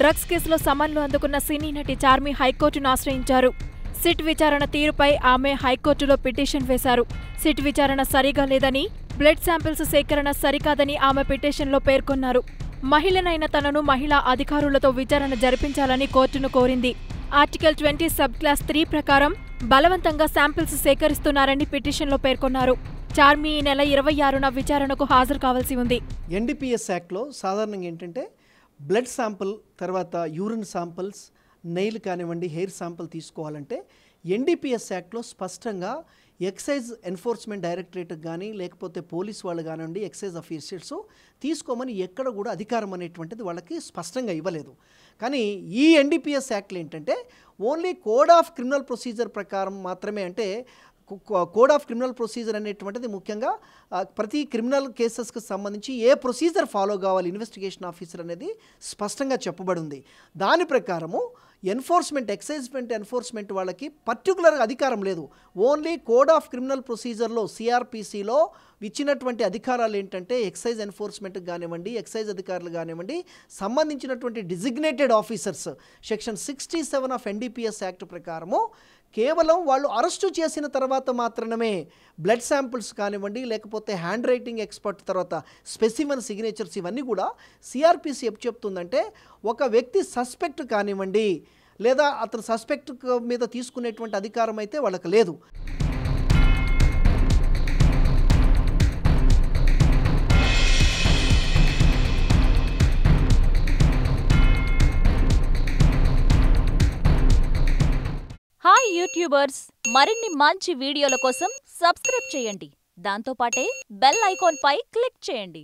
Drugs కేసులో సమన్లు అందుకున్న సినీ నటి చార్మి హైకోర్టును ఆశ్రయించారు. సిట్ విచారణ తీరుపై ఆమె హైకోర్టులో పిటిషన్ వేశారు. సిట్ విచారణ సరిగా లేదని, బ్లడ్ శాంపిల్స్ సేకరణ సరికాదని ఆమె పిటిషన్లో పేర్కొన్నారు. మహిళనైన తనను మహిళా అధికారులతో విచారణ జరిపించాలని కోర్టును కోరింది. ఆర్టికల్ 20 సబ్ క్లాస్ 3 ప్రకారం బలవంతంగా శాంపిల్స్ సేకరిస్తున్నారని పిటిషన్లో పేర్కొన్నారు. చార్మి ఈ నెల 26న విచారణకు హాజరు కావాల్సి ఉంది. ఎన్డీపీఎస్ యాక్ట్లో సాధారణంగా ఏంటంటే బ్లడ్ శాంపుల్, తర్వాత యూరిన్ శాంపిల్స్, నెయిల్ కానివ్వండి, హెయిర్ శాంపుల్ తీసుకోవాలంటే ఎన్డీపీఎస్ యాక్ట్లో స్పష్టంగా ఎక్సైజ్ ఎన్ఫోర్స్మెంట్ డైరెక్టరేట్కి కానీ లేకపోతే పోలీస్ వాళ్ళు కానివ్వండి, ఎక్సైజ్ ఆఫీసర్స్ తీసుకోమని ఎక్కడ కూడా అధికారం అనేటువంటిది వాళ్ళకి స్పష్టంగా ఇవ్వలేదు. కానీ ఈ ఎన్డీపీఎస్ యాక్ట్లో ఏంటంటే only code of criminal procedure ప్రకారం మాత్రమే, అంటే కోడ్ ఆఫ్ క్రిమినల్ ప్రొసీజర్ అనేటువంటిది ముఖ్యంగా ప్రతి క్రిమినల్ కేసెస్కి సంబంధించి ఏ ప్రొసీజర్ ఫాలో కావాలి ఇన్వెస్టిగేషన్ ఆఫీసర్ అనేది స్పష్టంగా చెప్పబడి ఉంది. దాని ప్రకారము ఎక్సైజ్మెంట్ ఎన్ఫోర్స్మెంట్ వాళ్ళకి పర్టికులర్ అధికారం లేదు. ఓన్లీ కోడ్ ఆఫ్ క్రిమినల్ ప్రొసీజర్లో సిఆర్పిసిలో ఇచ్చినటువంటి అధికారాలు ఏంటంటే ఎక్సైజ్ ఎన్ఫోర్స్మెంట్కి కానివ్వండి, ఎక్సైజ్ అధికారులు కానివ్వండి, సంబంధించినటువంటి designated officers section 67 of NDPS act ప్రకారము కేవలం వాళ్ళు అరెస్టు చేసిన తర్వాత మాత్రమే బ్లడ్ శాంపిల్స్ కానివ్వండి, లేకపోతే హ్యాండ్ రైటింగ్ ఎక్స్పర్ట్, తర్వాత స్పెసిమెన్ సిగ్నేచర్స్, ఇవన్నీ కూడా సిఆర్పిసి చెప్తుందంటే ఒక వ్యక్తి సస్పెక్ట్ కానివ్వండి లేదా అతను సస్పెక్ట్ మీద తీసుకునేటువంటి అధికారం అయితే వాళ్ళకి లేదు. హాయ్ యూట్యూబర్స్, మరిన్ని మంచి వీడియోల కోసం సబ్స్క్రైబ్ చేయండి. దాంతోపాటే బెల్ ఐకాన్ పై క్లిక్ చేయండి.